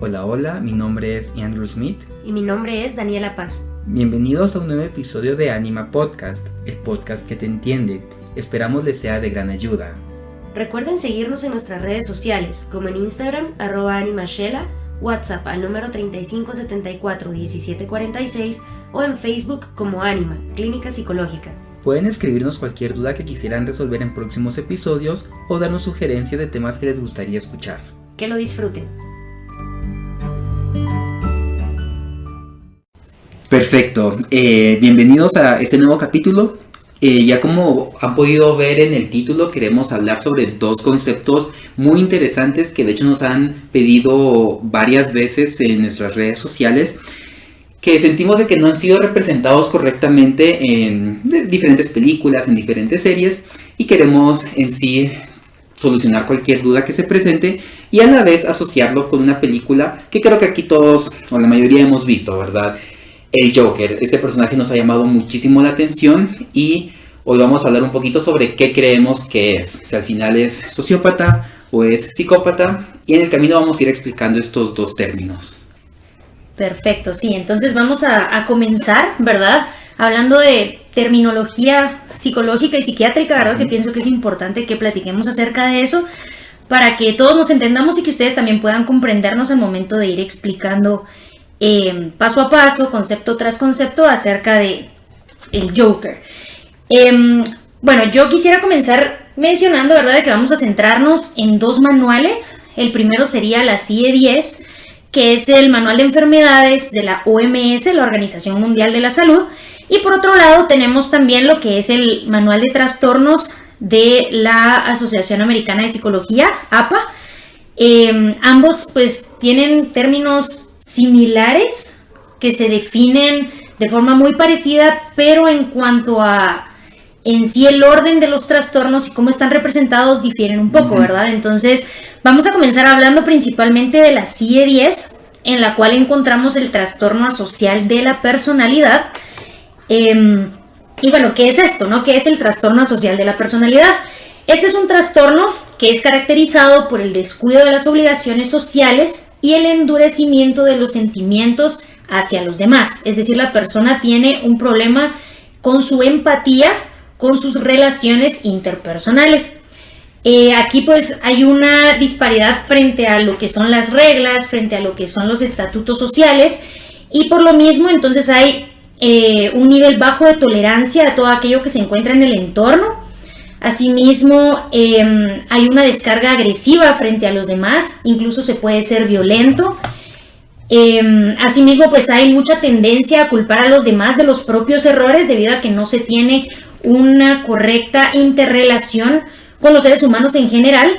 Hola, hola, mi nombre es Andrew Smith. Y mi nombre es Daniela Paz. Bienvenidos a un nuevo episodio de Anima Podcast, el podcast que te entiende. Esperamos les sea de gran ayuda. Recuerden seguirnos en nuestras redes sociales, como en Instagram, @animashela, WhatsApp al número 3574-1746 o en Facebook como Anima, Clínica Psicológica. Pueden escribirnos cualquier duda que quisieran resolver en próximos episodios o darnos sugerencias de temas que les gustaría escuchar. Que lo disfruten. Perfecto, bienvenidos a este nuevo capítulo. Ya como han podido ver en el título, queremos hablar sobre dos conceptos muy interesantes que de hecho nos han pedido varias veces en nuestras redes sociales, que sentimos de que no han sido representados correctamente en diferentes películas, en diferentes series, y queremos en sí solucionar cualquier duda que se presente y a la vez asociarlo con una película que creo que aquí todos o la mayoría hemos visto, ¿verdad? El Joker. Este personaje nos ha llamado muchísimo la atención y hoy vamos a hablar un poquito sobre qué creemos que es. Si al final es sociópata o es psicópata, y en el camino vamos a ir explicando estos dos términos. Perfecto, sí, entonces vamos a comenzar, ¿verdad? Hablando de terminología psicológica y psiquiátrica, ¿verdad? Que pienso que es importante que platiquemos acerca de eso para que todos nos entendamos y que ustedes también puedan comprendernos al momento de ir explicando paso a paso, concepto tras concepto acerca de el Joker. Bueno, yo quisiera comenzar mencionando, ¿verdad?, de que vamos a centrarnos en dos manuales. El primero sería la CIE-10, que es el manual de enfermedades de la OMS, la Organización Mundial de la Salud, y por otro lado tenemos también lo que es el manual de trastornos de la Asociación Americana de Psicología, APA. Ambos pues tienen términos similares que se definen de forma muy parecida, pero en cuanto a en sí el orden de los trastornos y cómo están representados difieren un poco, ¿verdad? Entonces vamos a comenzar hablando principalmente de la CIE-10, en la cual encontramos el trastorno asocial de la personalidad. Y bueno, ¿qué es esto, no? ¿Qué es el trastorno asocial de la personalidad? Este es un trastorno que es caracterizado por el descuido de las obligaciones sociales y el endurecimiento de los sentimientos hacia los demás. Es decir, la persona tiene un problema con su empatía, con sus relaciones interpersonales. Aquí pues hay una disparidad frente a lo que son las reglas, frente a lo que son los estatutos sociales, y por lo mismo entonces hay un nivel bajo de tolerancia a todo aquello que se encuentra en el entorno. Asimismo, hay una descarga agresiva frente a los demás, incluso se puede ser violento. Asimismo, pues hay mucha tendencia a culpar a los demás de los propios errores debido a que no se tiene una correcta interrelación con los seres humanos en general.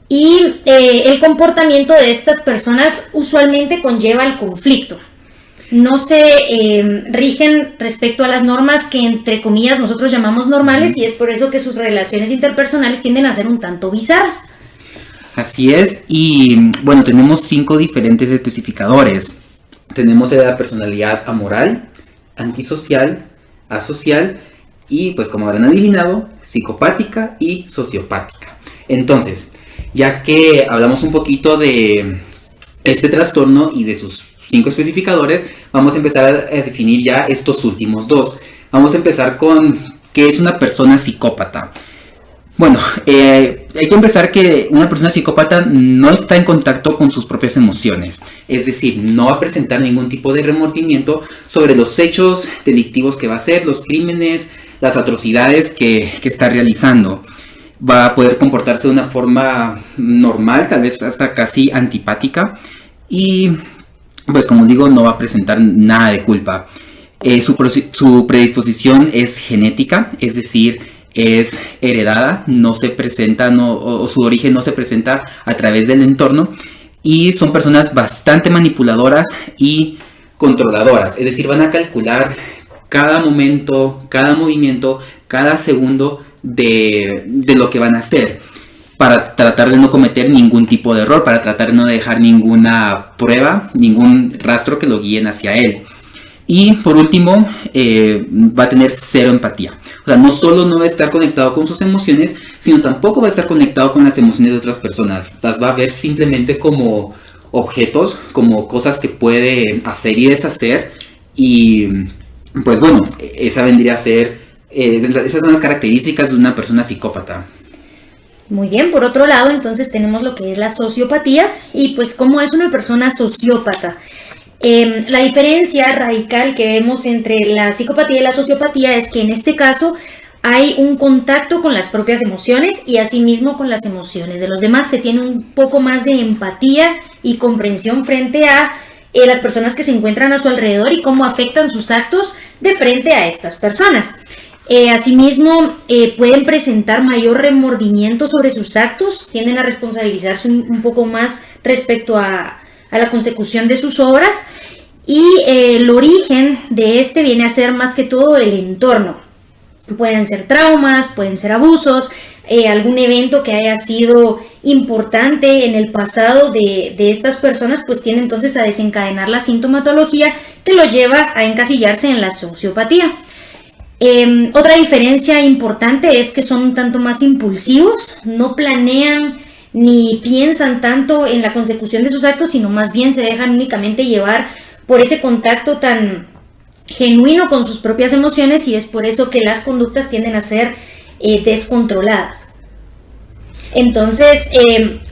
Y el comportamiento de estas personas usualmente conlleva el conflicto. No se rigen respecto a las normas que entre comillas nosotros llamamos normales, y es por eso que sus relaciones interpersonales tienden a ser un tanto bizarras. Así es, y bueno, tenemos 5 diferentes especificadores. Tenemos la personalidad amoral, antisocial, asocial y pues como habrán adivinado, psicopática y sociopática. Entonces, ya que hablamos un poquito de este trastorno y de sus 5 especificadores, vamos a empezar a definir ya estos últimos dos. Vamos a empezar con qué es una persona psicópata. Bueno, hay que empezar que una persona psicópata no está en contacto con sus propias emociones. Es decir, no va a presentar ningún tipo de remordimiento sobre los hechos delictivos que va a hacer, los crímenes, las atrocidades que está realizando. Va a poder comportarse de una forma normal, tal vez hasta casi antipática, y pues como digo, no va a presentar nada de culpa. Su predisposición es genética, es decir, es heredada, no se presenta, o su origen no se presenta a través del entorno, y son personas bastante manipuladoras y controladoras, es decir, van a calcular cada momento, cada movimiento, cada segundo de lo que van a hacer, para tratar de no cometer ningún tipo de error, para tratar de no dejar ninguna prueba, ningún rastro que lo guíen hacia él. Y por último, va a tener cero empatía. O sea, no solo no va a estar conectado con sus emociones, sino tampoco va a estar conectado con las emociones de otras personas. Las va a ver simplemente como objetos como cosas que puede hacer y deshacer. Y pues bueno, esa vendría a ser, esas son las características de una persona psicópata. Muy bien, por otro lado, entonces tenemos lo que es la sociopatía y pues cómo es una persona sociópata. La diferencia radical que vemos entre la psicopatía y la sociopatía es que en este caso hay un contacto con las propias emociones y asimismo con las emociones de los demás. Se tiene un poco más de empatía y comprensión frente a las personas que se encuentran a su alrededor y cómo afectan sus actos de frente a estas personas. Asimismo, pueden presentar mayor remordimiento sobre sus actos, tienden a responsabilizarse un poco más respecto a la consecución de sus obras y el origen de este viene a ser más que todo el entorno. Pueden ser traumas, pueden ser abusos, algún evento que haya sido importante en el pasado de estas personas, pues tiende entonces a desencadenar la sintomatología que lo lleva a encasillarse en la sociopatía. Otra diferencia importante es que son un tanto más impulsivos, no planean ni piensan tanto en la consecución de sus actos, sino más bien se dejan únicamente llevar por ese contacto tan genuino con sus propias emociones y es por eso que las conductas tienden a ser descontroladas. Entonces,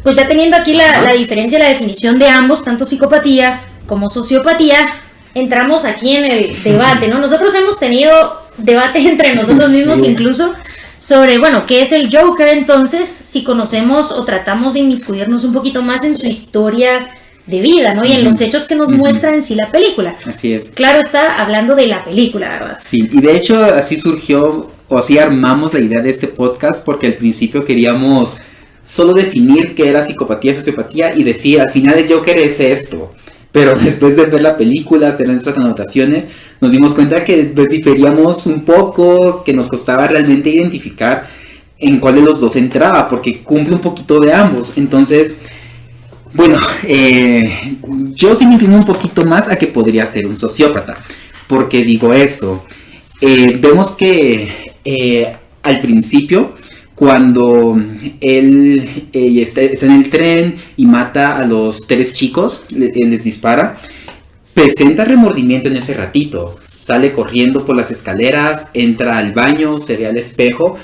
pues ya teniendo aquí la diferencia, la definición de ambos, tanto psicopatía como sociopatía, entramos aquí en el debate, ¿no? Nosotros hemos tenido debate entre nosotros mismos incluso sobre, bueno, ¿qué es el Joker entonces? Si conocemos o tratamos de inmiscuirnos un poquito más en su historia de vida, ¿no? Y en los hechos que nos muestra en sí la película. Así es. Claro, está hablando de la película, ¿verdad? Sí, y de hecho así surgió, o así armamos la idea de este podcast, porque al principio queríamos solo definir qué era psicopatía, sociopatía, y decir, al final el Joker es esto. Pero después de ver la película, hacer nuestras anotaciones, nos dimos cuenta que pues diferíamos un poco, que nos costaba realmente identificar en cuál de los dos entraba, porque cumple un poquito de ambos. Entonces, bueno, yo sí me inclino un poquito más a que podría ser un sociópata. Porque digo esto, vemos que al principio, cuando él está en el tren y mata a los 3 chicos, les dispara, presenta remordimiento en ese ratito. Sale corriendo por las escaleras, entra al baño, se ve al espejo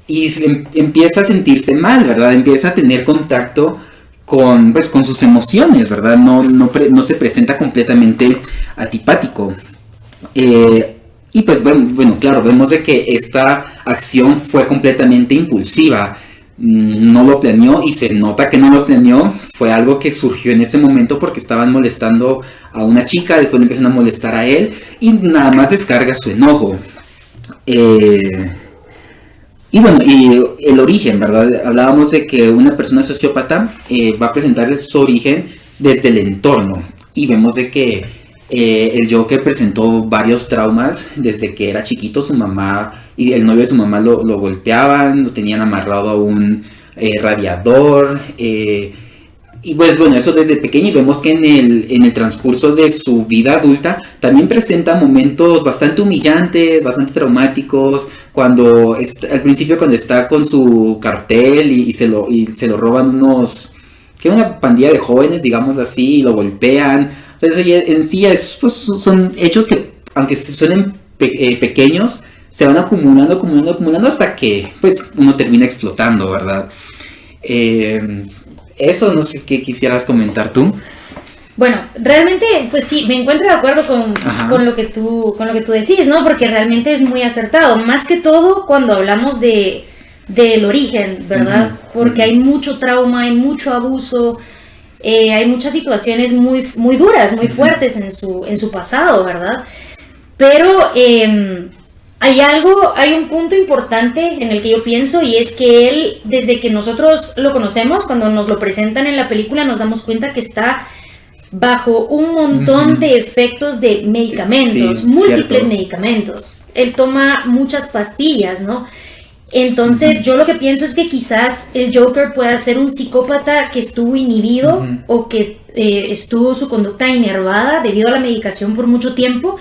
y empieza a sentirse mal, ¿verdad? Empieza a tener contacto con sus emociones, ¿verdad? No se presenta completamente antipático. Y pues bueno, claro, vemos de que esta acción fue completamente impulsiva, no lo planeó y se nota que no lo planeó, fue algo que surgió en ese momento porque estaban molestando a una chica, después le empiezan a molestar a él y nada más descarga su enojo. Y bueno, y el origen, ¿verdad? Hablábamos de que una persona sociópata va a presentar su origen desde el entorno y vemos de que el Joker presentó varios traumas desde que era chiquito. Su mamá y el novio de su mamá lo golpeaban, lo tenían amarrado a un radiador. Y pues bueno, eso desde pequeño. Y vemos que en el transcurso de su vida adulta también presenta momentos bastante humillantes, bastante traumáticos. Al principio cuando está con su cartel y se lo roban una pandilla de jóvenes, digamos así, y lo golpean. Entonces, en sí son hechos que, aunque suenen pequeños, se van acumulando hasta que pues uno termina explotando, ¿verdad? Eso, no sé qué quisieras comentar tú. Bueno, realmente, pues sí, me encuentro de acuerdo con lo que tú decís, ¿no? Porque realmente es muy acertado, más que todo cuando hablamos del origen, ¿verdad? Porque hay mucho trauma, hay mucho abuso. Hay muchas situaciones muy, muy duras, muy fuertes en su pasado, ¿verdad? Pero hay un punto importante en el que yo pienso y es que él, desde que nosotros lo conocemos, cuando nos lo presentan en la película, nos damos cuenta que está bajo un montón de efectos de medicamentos, múltiples medicamentos. Él toma muchas pastillas, ¿no? Entonces yo lo que pienso es que quizás el Joker pueda ser un psicópata que estuvo inhibido o que estuvo su conducta inervada debido a la medicación por mucho tiempo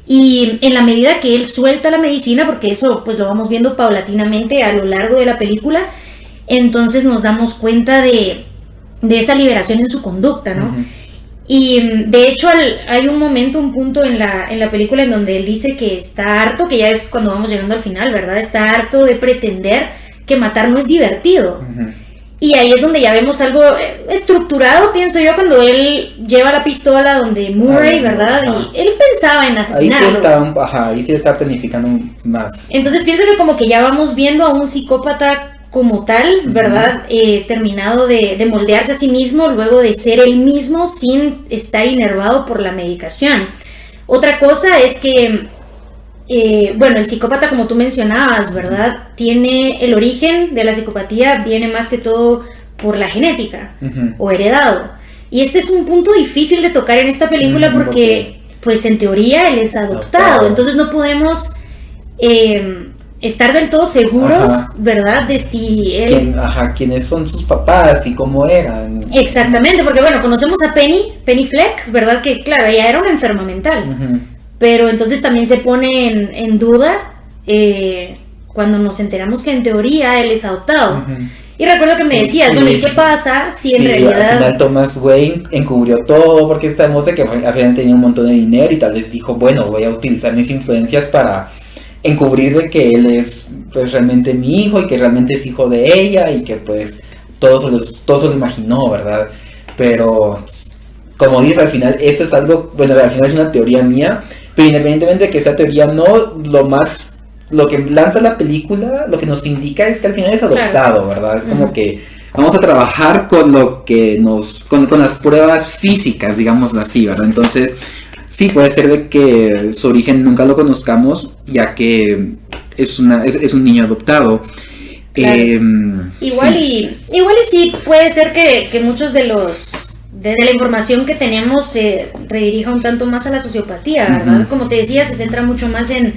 y en la medida que él suelta la medicina, porque eso pues lo vamos viendo paulatinamente a lo largo de la película, entonces nos damos cuenta de de esa liberación en su conducta, ¿no? Ujú. Y de hecho hay un momento, un punto en la película en donde él dice que está harto, que ya es cuando vamos llegando al final, ¿verdad? Está harto de pretender que matar no es divertido. Ujú. Y ahí es donde ya vemos algo estructurado, pienso yo, cuando él lleva la pistola donde Murray, ¿verdad? Ajá. Y él pensaba en Ahí sí asesinarlo. ahí sí está planificando más. Entonces pienso que como que ya vamos viendo a un psicópata como tal, ¿verdad? Terminado de moldearse a sí mismo, luego de ser él mismo sin estar inervado por la medicación. Otra cosa es que, bueno, el psicópata, como tú mencionabas, ¿verdad? Tiene el origen de la psicopatía, viene más que todo por la genética Ujú. o heredado. Y este es un punto difícil de tocar en esta película porque, pues en teoría, él es adoptado. Entonces no podemos estar del todo seguros, Ajá. ¿verdad? De si él... ¿Quiénes son sus papás y cómo eran? Exactamente, porque bueno, conocemos a Penny Fleck, ¿verdad? Que claro, ella era una enferma mental. Ujú. Pero entonces también se pone en duda cuando nos enteramos que en teoría él es adoptado. Ujú. Y recuerdo que me decías, Sí. bueno, ¿y qué pasa si en Sí, realidad... al final Thomas Wayne encubrió todo porque sabemos de que al final tenía un montón de dinero y tal vez dijo, bueno, voy a utilizar mis influencias para encubrir de que él es pues realmente mi hijo y que realmente es hijo de ella y que pues todo se lo imaginó, ¿verdad? Pero como dices, al final eso es algo, bueno, al final es una teoría mía, pero independientemente de que esa teoría no, lo que lanza la película, lo que nos indica es que al final es adoptado, ¿verdad? Es como que vamos a trabajar con lo que con las pruebas físicas, digámoslo así, ¿verdad? Entonces, sí, puede ser de que su origen nunca lo conozcamos, ya que es un niño adoptado. Claro. Igual sí. y sí puede ser que muchos de la información que tenemos se redirija un tanto más a la sociopatía, ¿verdad? Ujú. Como te decía, se centra mucho más en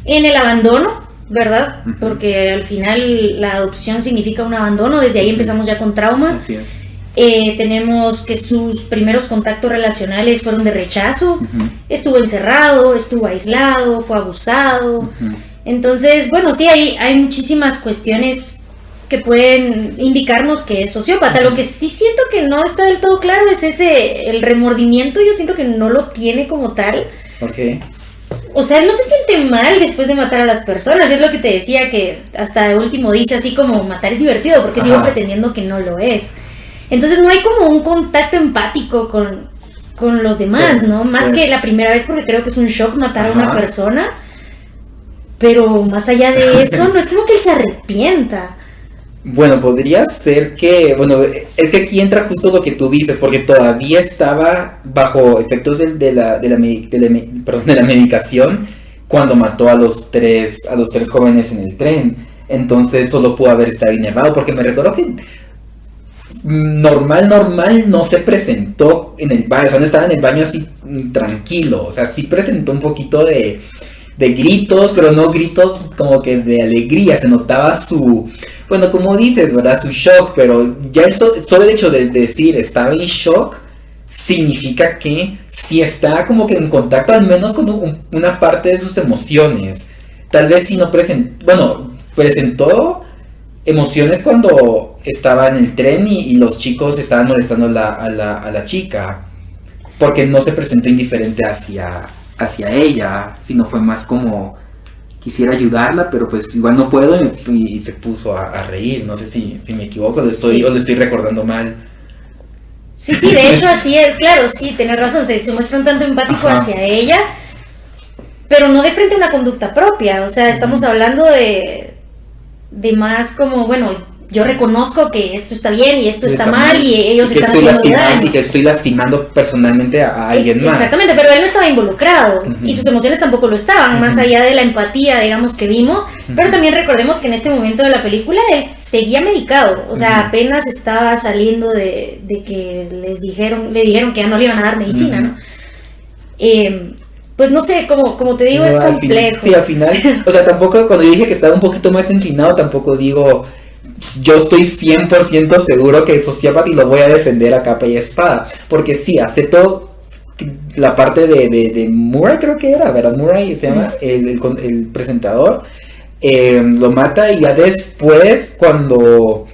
el abandono, ¿verdad? Ujú. Porque al final la adopción significa un abandono, desde ahí empezamos ya con trauma. Así es. Tenemos que sus primeros contactos relacionales fueron de rechazo, Ujú. estuvo encerrado, estuvo aislado, fue abusado. Ujú. Entonces, bueno, sí, hay muchísimas cuestiones que pueden indicarnos que es sociópata. Lo que sí siento que no está del todo claro es el remordimiento. Yo siento que no lo tiene como tal. ¿Por qué? O sea, él no se siente mal después de matar a las personas. Es lo que te decía, que hasta el último dice así como matar es divertido, porque sigo pretendiendo que no lo es. Entonces no hay como un contacto empático con los demás, ¿no? Más que la primera vez, porque creo que es un shock matar a una persona. Pero más allá de eso, no es como que él se arrepienta. Bueno, podría ser que, bueno, es que aquí entra justo lo que tú dices, porque todavía estaba bajo efectos de la medicación cuando mató a los tres jóvenes en el tren. Entonces solo pudo haber estado inervado, porque me recuerdo que normal no se presentó en el baño, o sea, no estaba en el baño así tranquilo, o sea, sí presentó un poquito de gritos, pero no gritos como que de alegría, se notaba bueno, como dices, ¿verdad? Su shock, pero ya solo el hecho de decir estaba en shock significa que si está como que en contacto al menos con una parte de sus emociones. Tal vez si no presentó emociones cuando estaba en el tren y los chicos estaban molestando a la chica, porque no se presentó indiferente hacia ella, sino fue más como quisiera ayudarla, pero pues igual no puedo y se puso a reír. No sé si me equivoco, Sí. o le estoy recordando mal. Sí, de hecho así es, claro, sí, tienes razón, se muestra un tanto empático hacia ella, pero no de frente a una conducta propia. O sea, estamos hablando de más como, bueno, yo reconozco que esto está bien y esto está mal y ellos están haciendo daño. Y que estoy lastimando personalmente a alguien más. Exactamente, pero él no estaba involucrado y sus emociones tampoco lo estaban, más allá de la empatía, digamos, que vimos. Pero también recordemos que en este momento de la película él seguía medicado, o sea, apenas estaba saliendo de que le dijeron que ya no le iban a dar medicina, ¿no? Pues no sé, como te digo, es complejo. Sí, al final, o sea, tampoco cuando yo dije que estaba un poquito más inclinado, tampoco digo, yo estoy 100% seguro que es sociópata y lo voy a defender a capa y espada, porque sí, acepto la parte de Murray, creo que era, ¿verdad? Murray se llama, el presentador, lo mata y ya después cuando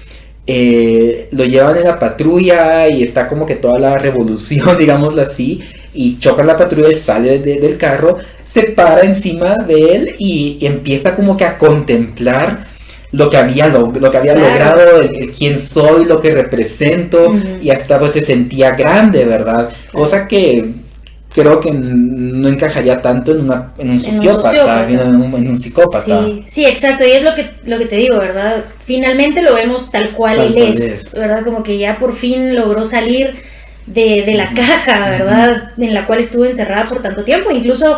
lo llevan en la patrulla y está como que toda la revolución, digámoslo así, y choca la patrulla, él sale del carro, se para encima de él y empieza como que a contemplar lo que había logrado, el quién soy, lo que represento, y hasta pues se sentía grande, ¿verdad? Cosa que creo que no encajaría tanto en un sociópata, sino en un psicópata. Sí, exacto, y es lo que te digo, ¿verdad? Finalmente lo vemos tal cual él es, ¿verdad? Como que ya por fin logró salir de la caja, ¿verdad? En la cual estuvo encerrada por tanto tiempo, incluso,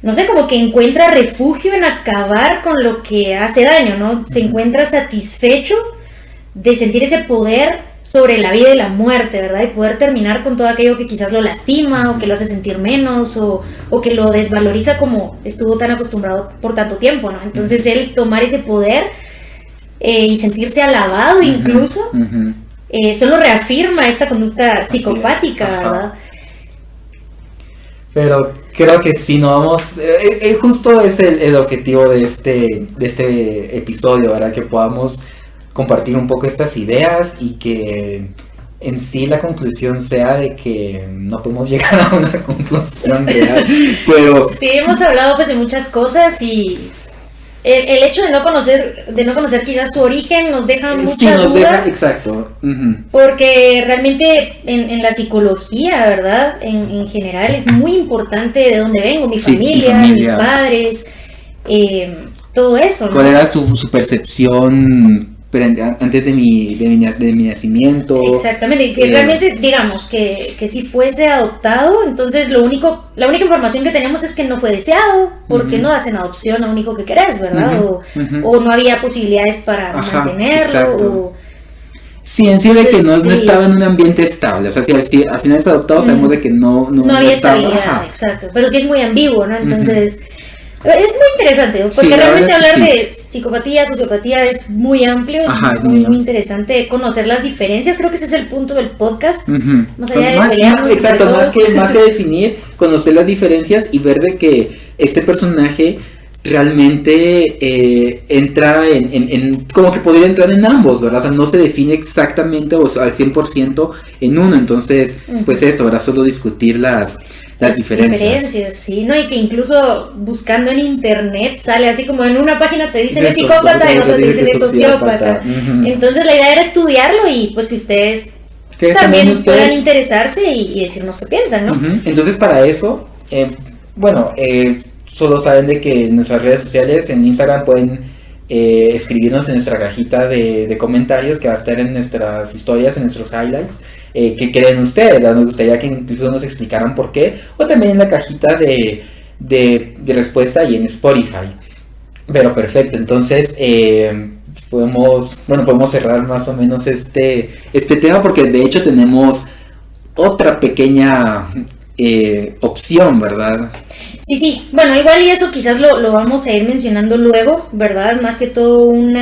no sé, como que encuentra refugio en acabar con lo que hace daño, ¿no? Se encuentra satisfecho de sentir ese poder sobre la vida y la muerte, ¿verdad? Y poder terminar con todo aquello que quizás lo lastima o que lo hace sentir menos o que lo desvaloriza como estuvo tan acostumbrado por tanto tiempo, ¿no? Entonces él tomar ese poder y sentirse alabado incluso, solo reafirma esta conducta psicopática, ¿verdad? Pero creo que sí, no vamos, justo es el objetivo de este episodio, ¿verdad? Que podamos compartir un poco estas ideas y que en sí la conclusión sea de que no podemos llegar a una conclusión real, pero... Sí, hemos hablado pues de muchas cosas y el hecho de no conocer quizás su origen nos deja mucha duda. Exacto. Porque realmente en la psicología, ¿verdad? En general es muy importante de dónde vengo, mi familia, mis padres, todo eso, ¿no? ¿Cuál era su percepción antes de mi nacimiento? Exactamente, que realmente digamos que si fuese adoptado, entonces la única información que tenemos es que no fue deseado, porque no hacen adopción a un hijo que querés, ¿verdad? O no había posibilidades para mantenerlo, Sí, en sí de que no estaba en un ambiente estable, o sea, si al final está adoptado sabemos de que no había estabilidad, exacto, pero sí es muy ambiguo, ¿no? Entonces... Es muy interesante, porque realmente hablar de psicopatía, sociopatía es muy amplio, es muy interesante conocer las diferencias, creo que ese es el punto del podcast, más allá de pelearnos. Exacto, más que definir, conocer las diferencias y ver de que este personaje realmente entra en como que podría entrar en ambos, ¿verdad? O sea, no se define exactamente al 100% en uno, entonces, pues esto, ¿verdad? Solo discutir las diferencias, sí, ¿no? Y que incluso buscando en internet sale así como en una página te dicen es psicópata y en otra te dicen es sociópata. Entonces la idea era estudiarlo y pues que ustedes también puedan interesarse y decirnos qué piensan, ¿no? Entonces para eso, solo saben de que en nuestras redes sociales, en Instagram pueden escribirnos en nuestra cajita de comentarios que va a estar en nuestras historias, en nuestros highlights. ¿Qué creen ustedes? Nos gustaría que incluso nos explicaran por qué, o también en la cajita de respuesta y en Spotify. Pero perfecto, entonces podemos cerrar más o menos este tema, porque de hecho tenemos otra pequeña opción, ¿verdad? Sí, bueno, igual y eso quizás lo vamos a ir mencionando luego, ¿verdad? Más que todo un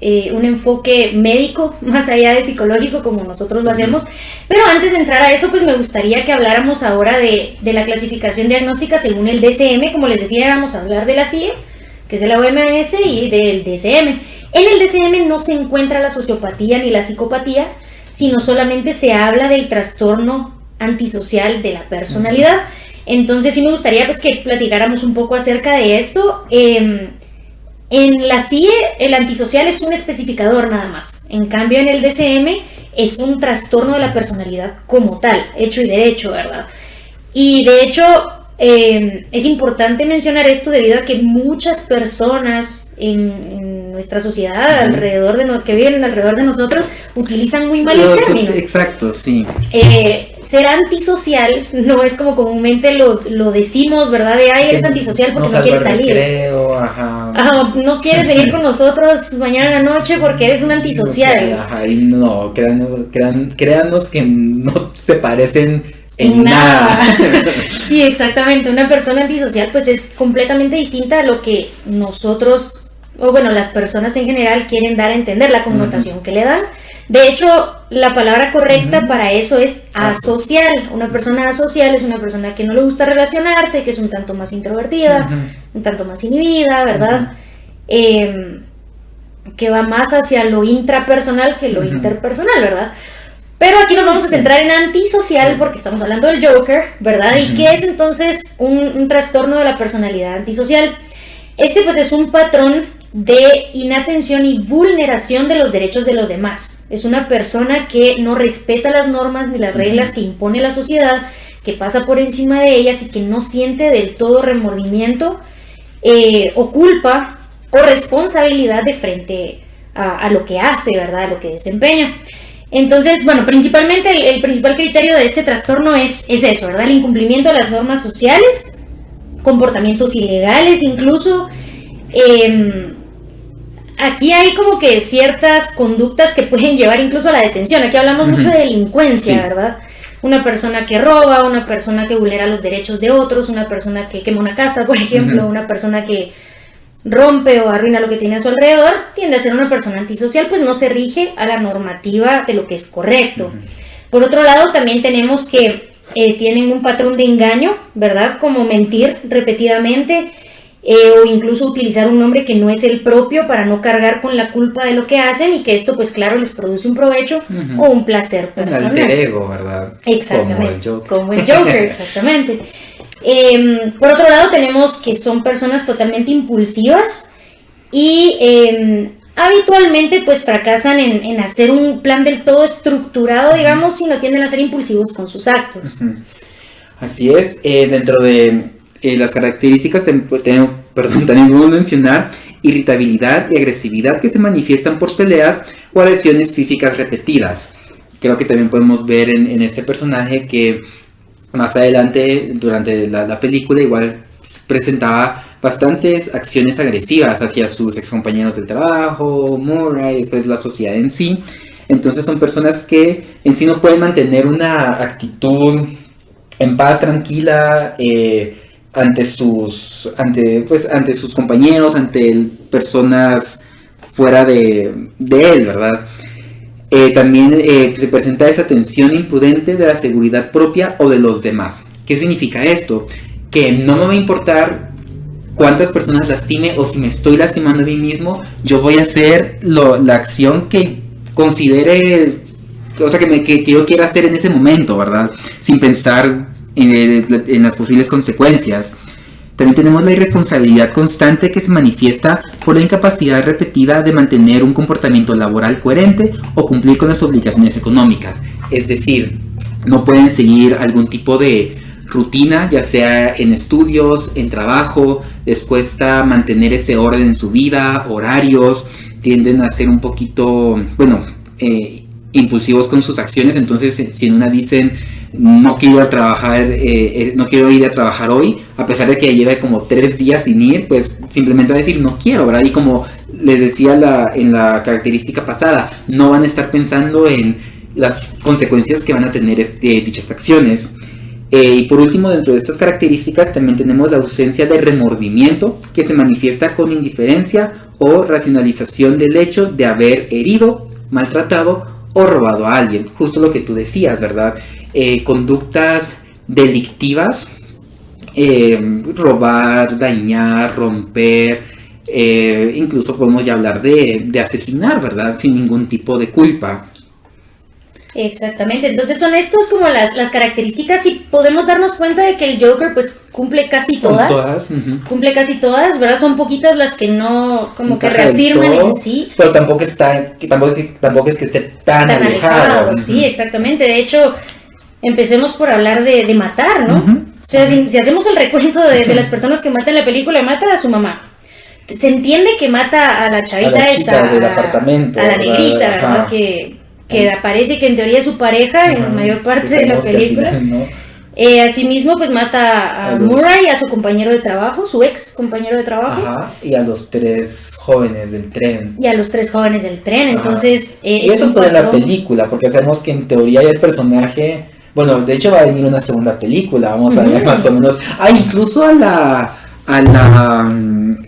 enfoque médico, más allá de psicológico, como nosotros lo hacemos. Pero antes de entrar a eso, pues me gustaría que habláramos ahora de la clasificación diagnóstica según el DSM. Como les decía, vamos a hablar de la CIE, que es de la OMS, y del DSM. En el DSM no se encuentra la sociopatía ni la psicopatía, sino solamente se habla del trastorno antisocial de la personalidad. Entonces sí me gustaría pues que platicáramos un poco acerca de esto. En la CIE el antisocial es un especificador nada más. En cambio en el DSM es un trastorno de la personalidad como tal, hecho y derecho, ¿verdad? Y de hecho es importante mencionar esto debido a que muchas personas en nuestra sociedad, que viven alrededor de nosotros, utilizan muy mal el término. Exacto, sí. Ser antisocial no es como comúnmente lo decimos, ¿verdad? De ay, eres antisocial porque no quieres salir. No quieres venir con nosotros mañana en la noche porque eres un antisocial. Y no, créanos que no se parecen en nada. Sí, exactamente. Una persona antisocial pues es completamente distinta a lo que nosotros, o bueno, las personas en general quieren dar a entender, la connotación que le dan. De hecho, la palabra correcta para eso es asocial. Una persona asocial es una persona que no le gusta relacionarse, que es un tanto más introvertida, un tanto más inhibida, ¿verdad? que va más hacia lo intrapersonal que lo interpersonal, ¿verdad? Pero aquí nos vamos a centrar en antisocial porque estamos hablando del Joker, ¿verdad? ¿Y qué es entonces un trastorno de la personalidad antisocial? Este pues es un patrón de inatención y vulneración de los derechos de los demás. Es una persona que no respeta las normas ni las reglas que impone la sociedad, que pasa por encima de ellas y que no siente del todo remordimiento o culpa o responsabilidad de frente a lo que hace, ¿verdad? A lo que desempeña. Entonces, bueno, principalmente el principal criterio de este trastorno es eso, ¿verdad? El incumplimiento de las normas sociales, comportamientos ilegales incluso. Aquí hay como que ciertas conductas que pueden llevar incluso a la detención. Aquí hablamos mucho de delincuencia, ¿verdad? Una persona que roba, una persona que vulnera los derechos de otros, una persona que quema una casa, por ejemplo, una persona que rompe o arruina lo que tiene a su alrededor, tiende a ser una persona antisocial, pues no se rige a la normativa de lo que es correcto. Por otro lado, también tenemos que tienen un patrón de engaño, ¿verdad? Como mentir repetidamente o incluso utilizar un nombre que no es el propio para no cargar con la culpa de lo que hacen y que esto, pues claro, les produce un provecho o un placer personal. Un alter ego, ¿verdad? Exactamente, como el Joker, exactamente. Por otro lado tenemos que son personas totalmente impulsivas y habitualmente pues fracasan en hacer un plan del todo estructurado, digamos, sino tienden a ser impulsivos con sus actos. Así es, dentro de las características también podemos mencionar irritabilidad y agresividad que se manifiestan por peleas o agresiones físicas repetidas. Creo que también podemos ver en este personaje que más adelante, durante la película, igual presentaba bastantes acciones agresivas hacia sus excompañeros del trabajo, Murray, y después la sociedad en sí. Entonces son personas que en sí no pueden mantener una actitud en paz, tranquila, ante sus compañeros, ante personas fuera de él, ¿verdad? También se presenta esa tensión imprudente de la seguridad propia o de los demás. ¿Qué significa esto? Que no me va a importar cuántas personas lastime o si me estoy lastimando a mí mismo, yo voy a hacer la acción que considere, o sea, que yo quiera hacer en ese momento, ¿verdad? Sin pensar en las posibles consecuencias. También tenemos la irresponsabilidad constante que se manifiesta por la incapacidad repetida de mantener un comportamiento laboral coherente o cumplir con las obligaciones económicas. Es decir, no pueden seguir algún tipo de rutina, ya sea en estudios, en trabajo, les cuesta mantener ese orden en su vida, horarios, tienden a ser un poquito, impulsivos con sus acciones. Entonces, si en una dicen no quiero ir a trabajar hoy, a pesar de que lleve como 3 días sin ir, pues simplemente va a decir no quiero, ¿verdad? Y como les decía en la característica pasada, no van a estar pensando en las consecuencias que van a tener dichas acciones. Y por último, dentro de estas características también tenemos la ausencia de remordimiento, que se manifiesta con indiferencia o racionalización del hecho de haber herido, maltratado o robado a alguien. Justo lo que tú decías, ¿verdad? Conductas delictivas, robar, dañar, romper, incluso podemos ya hablar de asesinar, ¿verdad? Sin ningún tipo de culpa. Exactamente, entonces son estas como las características y podemos darnos cuenta de que el Joker pues cumple casi todas. Cumple casi todas, ¿verdad? Son poquitas las que no como que reafirman en sí. Pero tampoco es que esté tan alejado. Sí, exactamente, de hecho empecemos por hablar de matar, ¿no? O sea, si hacemos el recuento de las personas que mata en la película, mata a su mamá. Se entiende que mata a la chavita del apartamento, a la negrita, ¿verdad? Que aparece que en teoría es su pareja en la mayor parte de la película. Final, ¿no? Asimismo, pues mata a Murray, a su compañero de trabajo, su ex compañero de trabajo. Y a los 3 jóvenes del tren. Entonces, y eso sobre la película, porque sabemos que en teoría el personaje, bueno, de hecho va a venir una segunda película, vamos a ver más o menos. Incluso a la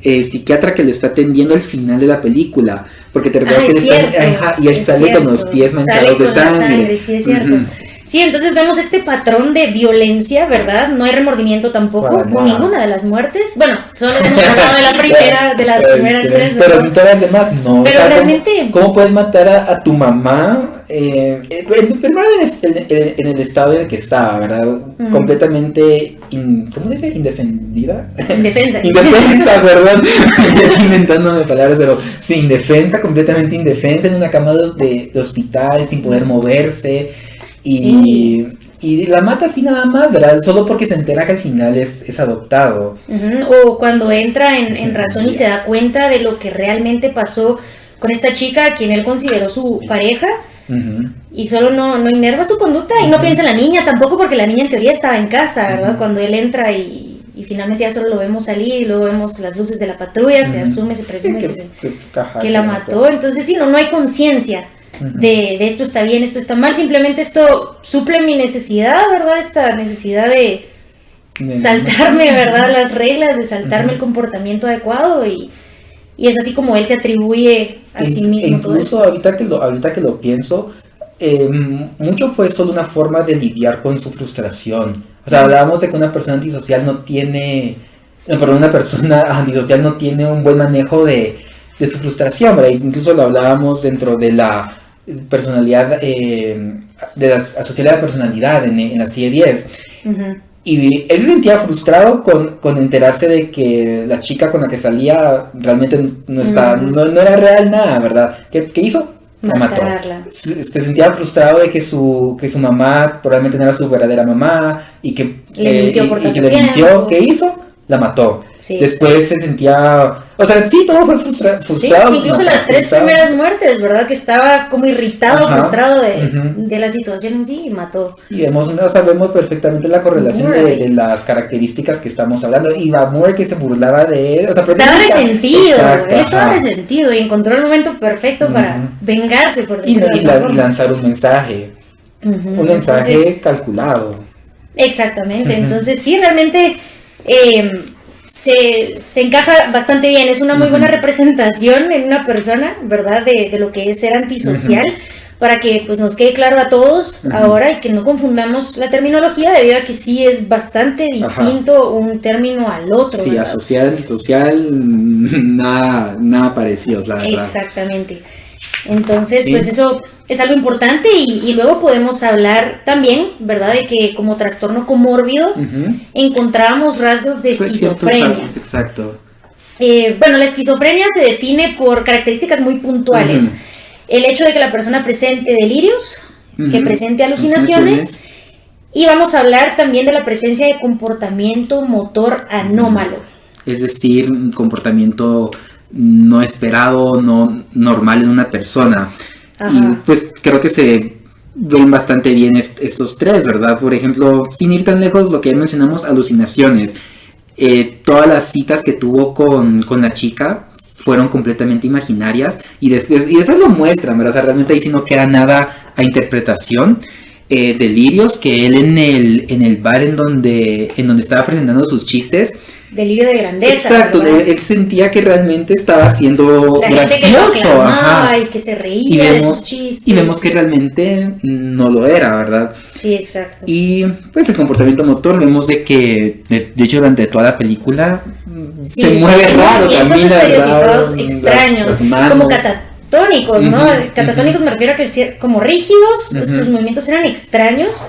psiquiatra que lo está atendiendo al final de la película, porque te recuerdas que él sale con los pies manchados de sangre. Sí, es cierto. Sí, entonces vemos este patrón de violencia, ¿verdad? No hay remordimiento tampoco con ninguna de las muertes. Bueno, solo hemos hablado de la primera, de las primeras tres. Pero en todas las demás no. Pero o sea, realmente... ¿cómo puedes matar a tu mamá? Primero en el estado en el que estaba, ¿verdad? Completamente, ¿cómo se dice? Indefendida. Indefensa. Indefensa, perdón. Estoy inventándome palabras, pero sí, indefensa, completamente indefensa, en una cama de hospital, sin poder moverse. Y la mata así nada más, ¿verdad? Solo porque se entera que al final es adoptado. O cuando entra en razón y se da cuenta de lo que realmente pasó con esta chica a quien él consideró su pareja. Y solo no inerva su conducta y no piensa en la niña tampoco, porque la niña en teoría estaba en casa, ¿verdad? Cuando él entra y finalmente ya solo lo vemos salir y luego vemos las luces de la patrulla, se presume que la mató. Entonces sí, no hay conciencia de esto está bien, esto está mal, simplemente esto suple mi necesidad, ¿verdad? Esta necesidad de saltarme, ¿verdad? Las reglas, de saltarme el comportamiento adecuado y es así como él se atribuye a sí mismo todo eso. Incluso ahorita que lo pienso, mucho fue solo una forma de lidiar con su frustración. O sea, hablábamos de que una persona antisocial no tiene un buen manejo de su frustración, ¿verdad? Incluso lo hablábamos dentro de la personalidad, de la asociación de la personalidad en la CIE 10. Y él se sentía frustrado con enterarse de que la chica con la que salía realmente no era real nada, ¿verdad? ¿Qué hizo? La mató. Se sentía frustrado de que su mamá probablemente no era su verdadera mamá y que le mintió. ¿Qué hizo? La mató. Sí, después se sentía... O sea, sí, todo fue frustrado. Sí, incluso las tres primeras muertes, ¿verdad? Que estaba como irritado, frustrado de la situación en sí y mató. Y vemos perfectamente la correlación de las características que estamos hablando. Y la Moore que se burlaba de él. O sea, estaba resentido. Él estaba resentido y encontró el momento perfecto para vengarse, por decirlo y lanzar un mensaje. Un mensaje calculado. Exactamente. Entonces, sí, realmente... se encaja bastante bien, es una muy buena representación en una persona, ¿verdad? De lo que es ser antisocial, para que pues nos quede claro a todos ahora y que no confundamos la terminología, debido a que sí es bastante distinto un término al otro. Sí, ¿verdad? Asocial, antisocial, nada parecido, la verdad. Exactamente. Entonces, pues eso es algo importante y luego podemos hablar también, ¿verdad? De que como trastorno comórbido encontramos rasgos de esquizofrenia. Exacto. Bueno, la esquizofrenia se define por características muy puntuales. El hecho de que la persona presente delirios, que presente alucinaciones, y vamos a hablar también de la presencia de comportamiento motor anómalo. Es decir, un comportamiento no esperado, no normal en una persona. Y pues creo que se ven bastante bien estos tres, ¿verdad? Por ejemplo, sin ir tan lejos, lo que ya mencionamos, alucinaciones. Todas las citas que tuvo con la chica fueron completamente imaginarias y después lo muestran, ¿verdad? O sea, realmente ahí sí no queda nada a interpretación. Delirios, que él en el bar en donde estaba presentando sus chistes, delirio de grandeza. Exacto, él sentía que realmente estaba siendo gracioso. Y que se reía de sus chistes. Y vemos que realmente no lo era, ¿verdad? Sí, exacto. Y pues el comportamiento motor, vemos de que, de hecho, durante toda la película se mueve raro, camina raro, extraños, las manos. Como catatónicos, ¿no? Catatónicos me refiero a que como rígidos, sus movimientos eran extraños.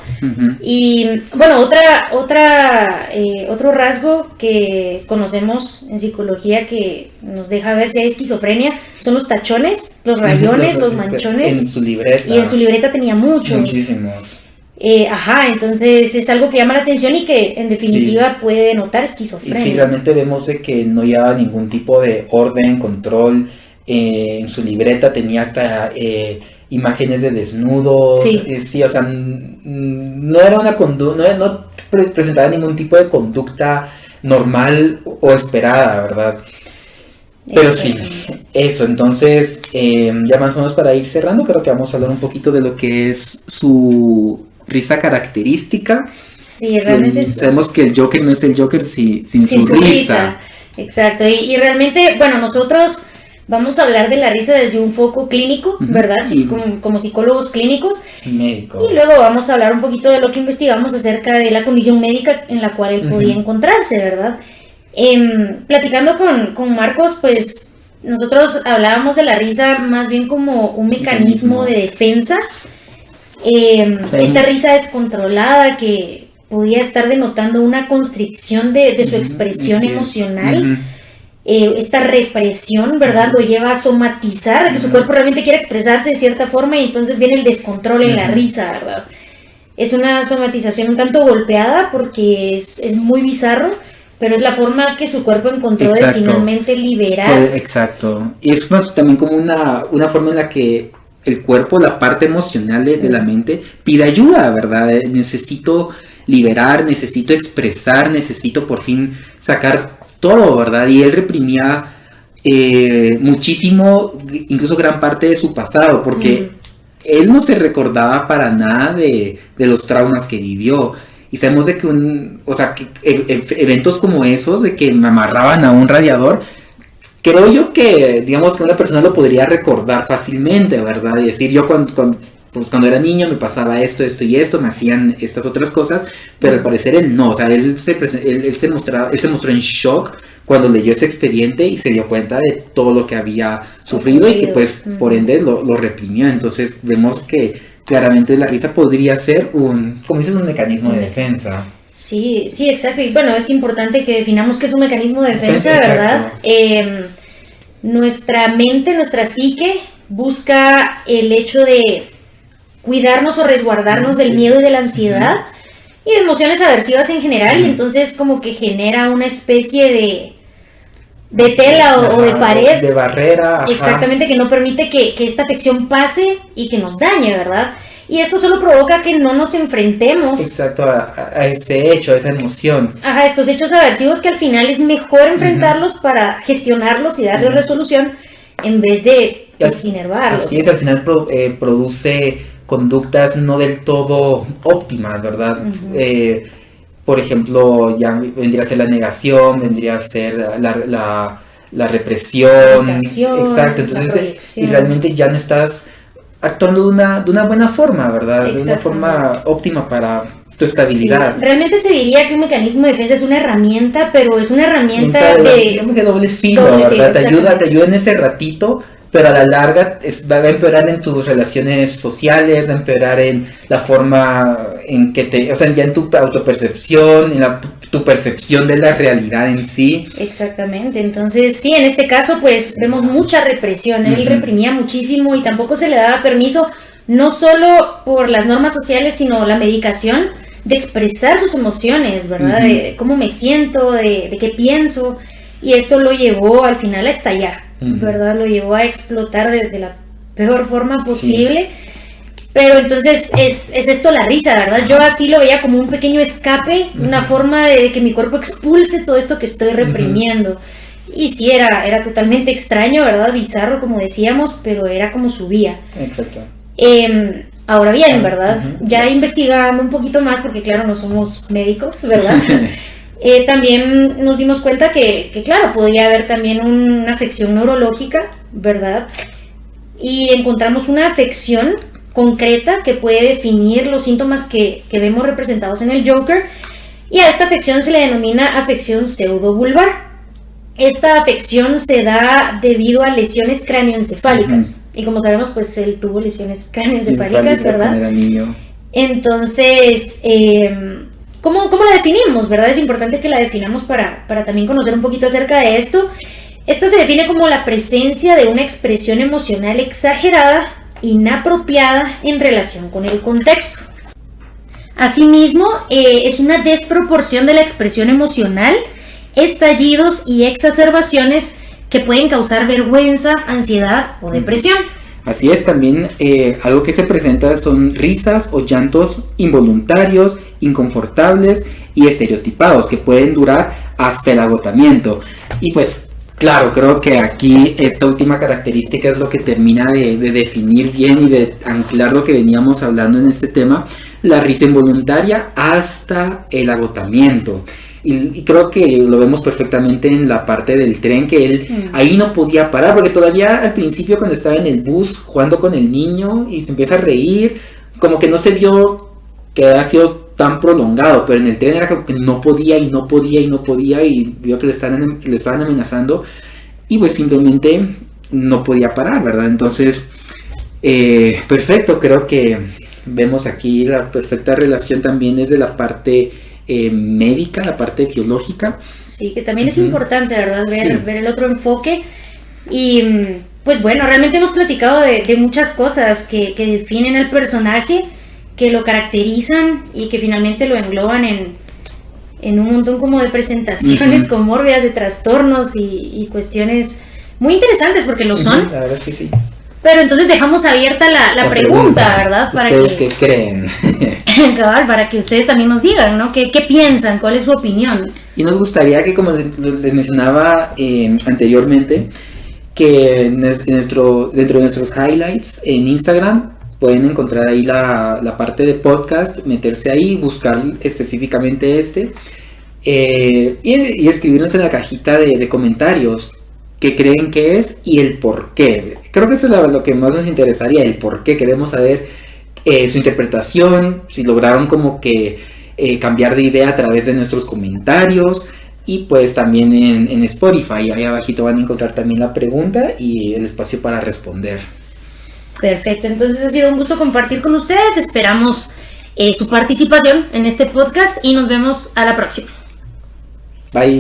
Y bueno, otro rasgo que conocemos en psicología que nos deja ver si hay esquizofrenia son los tachones, los rayones, los manchones. En su libreta. Y en su libreta tenía muchos. Muchísimos. Entonces es algo que llama la atención y que en definitiva puede denotar esquizofrenia. Y sí, realmente vemos de que no llevaba ningún tipo de orden, control. En su libreta tenía hasta imágenes de desnudos. Sí, o sea, no era una conducta, no presentaba ningún tipo de conducta normal o esperada, ¿verdad? Pero sí, eso. Entonces, ya más o menos para ir cerrando, creo que vamos a hablar un poquito de lo que es su risa característica. Sí, realmente sabemos que el Joker no es el Joker sin su risa. Exacto, y realmente, bueno, nosotros Vamos a hablar de la risa desde un foco clínico, ¿verdad? Sí, como psicólogos clínicos. Médico. Y luego vamos a hablar un poquito de lo que investigamos acerca de la condición médica en la cual él podía encontrarse, ¿verdad? Platicando con Marcos, pues nosotros hablábamos de la risa más bien como un mecanismo de defensa. Esta risa descontrolada que podía estar denotando una constricción de su expresión emocional. Esta represión, ¿verdad? Lo lleva a somatizar, de que su cuerpo realmente quiere expresarse de cierta forma y entonces viene el descontrol en la risa, ¿verdad? Es una somatización un tanto golpeada porque es muy bizarro, pero es la forma que su cuerpo encontró de finalmente liberar. Exacto. Y es más también como una forma en la que el cuerpo, la parte emocional de la mente, pide ayuda, ¿verdad? Necesito liberar, necesito expresar, necesito por fin sacar todo, ¿verdad? Y él reprimía muchísimo, incluso gran parte de su pasado, porque él no se recordaba para nada de los traumas que vivió. Y sabemos de que eventos como esos, de que me amarraban a un radiador, creo yo que, digamos, que una persona lo podría recordar fácilmente, ¿verdad? Y decir, yo cuando era niño me pasaba esto y esto, me hacían estas otras cosas, pero al parecer él no, o sea, él se mostró en shock cuando leyó ese expediente y se dio cuenta de todo lo que había sufrido y que pues por ende lo reprimió. Entonces vemos que claramente la risa podría ser como dices, un mecanismo de defensa. Sí, exacto, y bueno, es importante que definamos qué es un mecanismo de defensa, ¿verdad? Nuestra mente, nuestra psique busca el hecho de cuidarnos o resguardarnos del miedo y de la ansiedad y de emociones aversivas en general, y entonces como que genera una especie de tela o de pared, de barrera, exactamente, que no permite que esta afección pase y que nos dañe, ¿verdad? Y esto solo provoca que no nos enfrentemos. Exacto, a ese hecho, a esa emoción. Estos hechos aversivos que al final es mejor enfrentarlos para gestionarlos y darles resolución en vez de inervarlos. Así es, al final produce conductas no del todo óptimas, ¿verdad? Por ejemplo, ya vendría a ser la negación, vendría a ser la represión. Exacto, entonces, y realmente ya no estás actuando de una buena forma, ¿verdad? De una forma óptima para tu estabilidad. Sí. Realmente se diría que un mecanismo de defensa es una herramienta, pero es una herramienta digamos que doble filo, ¿verdad? Te ayuda en ese ratito, pero a la larga va a empeorar en tus relaciones sociales, va a empeorar en la forma en que ya en tu autopercepción, en tu percepción de la realidad en sí. Exactamente, entonces sí, en este caso pues vemos mucha represión, él reprimía muchísimo y tampoco se le daba permiso, no solo por las normas sociales, sino la medicación, de expresar sus emociones, ¿verdad? De cómo me siento, de qué pienso, y esto lo llevó al final a estallar, ¿verdad? Lo llevó a explotar de la peor forma posible. Sí. Pero entonces es esto la risa, ¿verdad? Yo así lo veía como un pequeño escape, una forma de que mi cuerpo expulse todo esto que estoy reprimiendo. Y sí, era totalmente extraño, ¿verdad? Bizarro, como decíamos, pero era como su vía. Exacto. Ahora bien, ¿verdad? Ya investigando un poquito más, porque claro, no somos médicos, ¿verdad? También nos dimos cuenta que claro, podía haber también una afección neurológica, ¿verdad? Y encontramos una afección concreta que puede definir los síntomas que vemos representados en el Joker, y a esta afección se le denomina afección pseudovulvar. Esta afección se da debido a lesiones cráneoencefálicas, y como sabemos, pues él tuvo lesiones cráneoencefálicas, ¿verdad? Cuando era niño. Entonces, ¿cómo la definimos, verdad? Es importante que la definamos para también conocer un poquito acerca de esto. Esto se define como la presencia de una expresión emocional exagerada, inapropiada en relación con el contexto. Asimismo, es una desproporción de la expresión emocional, estallidos y exacerbaciones que pueden causar vergüenza, ansiedad o depresión. Así es, también algo que se presenta son risas o llantos involuntarios, inconfortables y estereotipados que pueden durar hasta el agotamiento. Y pues claro, creo que aquí esta última característica es lo que termina de definir bien y de anclar lo que veníamos hablando en este tema, la risa involuntaria hasta el agotamiento. Y creo que lo vemos perfectamente en la parte del tren, que él ahí no podía parar, porque todavía al principio cuando estaba en el bus jugando con el niño y se empieza a reír, como que no se vio que ha sido tan prolongado, pero en el tren era como que no podía y no podía y no podía y vio que le estaban amenazando y pues simplemente no podía parar, ¿verdad? Entonces, perfecto, creo que vemos aquí la perfecta relación también desde la parte médica, la parte biológica. Sí, que también es importante, ¿verdad? Ver el otro enfoque. Y pues bueno, realmente hemos platicado de muchas cosas que definen al personaje, que lo caracterizan y que finalmente lo engloban en un montón como de presentaciones comórbidas, de trastornos y cuestiones muy interesantes, porque lo son. La verdad es que sí. Pero entonces dejamos abierta la pregunta, ¿verdad? ¿Ustedes qué creen? Para que ustedes también nos digan, ¿no? ¿Qué piensan? ¿Cuál es su opinión? Y nos gustaría que, como les mencionaba anteriormente, que dentro de nuestros highlights en Instagram pueden encontrar ahí la parte de podcast, meterse ahí, buscar específicamente y escribirnos en la cajita de comentarios qué creen que es y el por qué. Creo que eso es lo que más nos interesaría, el por qué. Queremos saber su interpretación, si lograron como que cambiar de idea a través de nuestros comentarios. Y pues también en Spotify, ahí abajito van a encontrar también la pregunta y el espacio para responder. Perfecto, entonces ha sido un gusto compartir con ustedes. Esperamos su participación en este podcast y nos vemos a la próxima. Bye.